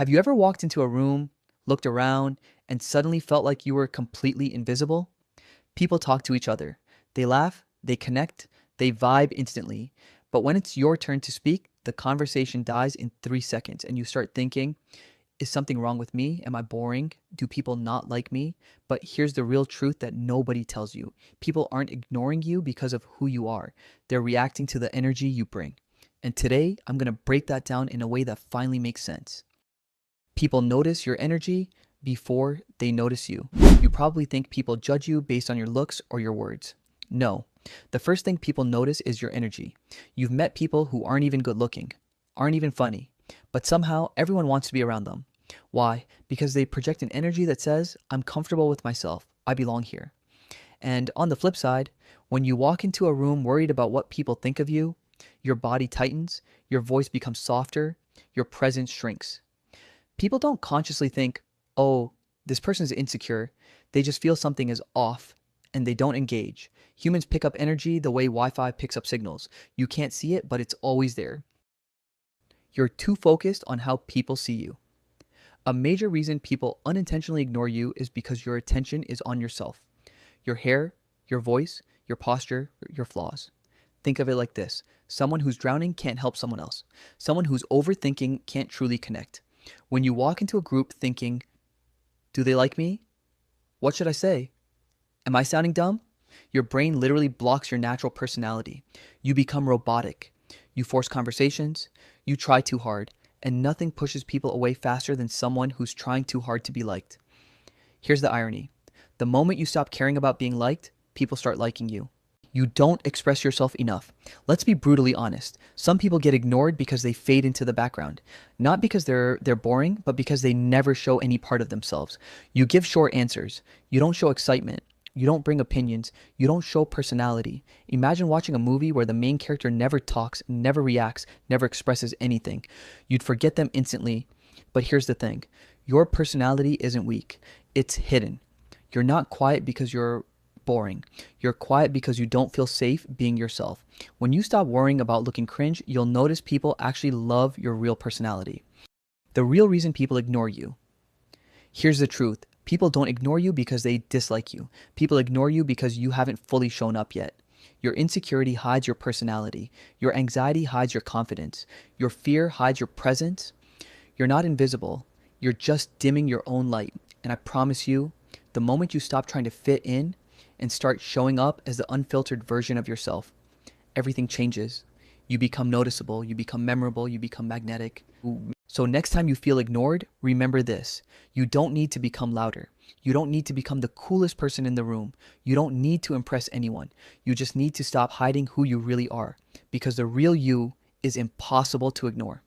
Have you ever walked into a room, looked around, and suddenly felt like you were completely invisible? People talk to each other. They laugh, they connect, they vibe instantly. But when it's your turn to speak, the conversation dies in 3 seconds and you start thinking, is something wrong with me? Am I boring? Do people not like me? But here's the real truth that nobody tells you. People aren't ignoring you because of who you are. They're reacting to the energy you bring. And today, I'm going to break that down in a way that finally makes sense. People notice your energy before they notice you. You probably think people judge you based on your looks or your words. No. The first thing people notice is your energy. You've met people who aren't even good looking, aren't even funny, but somehow everyone wants to be around them. Why? Because they project an energy that says, I'm comfortable with myself. I belong here. And on the flip side, when you walk into a room worried about what people think of you, your body tightens, your voice becomes softer, your presence shrinks. People don't consciously think, oh, this person's insecure. They just feel something is off and they don't engage. Humans pick up energy the way Wi-Fi picks up signals. You can't see it, but it's always there. You're too focused on how people see you. A major reason people unintentionally ignore you is because your attention is on yourself. Your hair, your voice, your posture, your flaws. Think of it like this. Someone who's drowning can't help someone else. Someone who's overthinking can't truly connect. When you walk into a group thinking, do they like me? What should I say? Am I sounding dumb? Your brain literally blocks your natural personality. You become robotic. You force conversations. You try too hard. And nothing pushes people away faster than someone who's trying too hard to be liked. Here's the irony. The moment you stop caring about being liked, people start liking you. You don't express yourself enough. Let's be brutally honest. Some people get ignored because they fade into the background. Not because they're boring, but because they never show any part of themselves. You give short answers. You don't show excitement. You don't bring opinions. You don't show personality. Imagine watching a movie where the main character never talks, never reacts, never expresses anything. You'd forget them instantly. But here's the thing. Your personality isn't weak. It's hidden. You're not quiet because you're boring. You're quiet because you don't feel safe being yourself. When you stop worrying about looking cringe, you'll notice people actually love your real personality. The real reason people ignore you. Here's the truth. People don't ignore you because they dislike you. People ignore you because you haven't fully shown up yet. Your insecurity hides your personality. Your anxiety hides your confidence. Your fear hides your presence. You're not invisible. You're just dimming your own light. And I promise you, the moment you stop trying to fit in and start showing up as the unfiltered version of yourself, everything changes. You become noticeable, you become memorable, you become magnetic. So next time you feel ignored, remember this. You don't need to become louder. You don't need to become the coolest person in the room. You don't need to impress anyone. You just need to stop hiding who you really are, because the real you is impossible to ignore.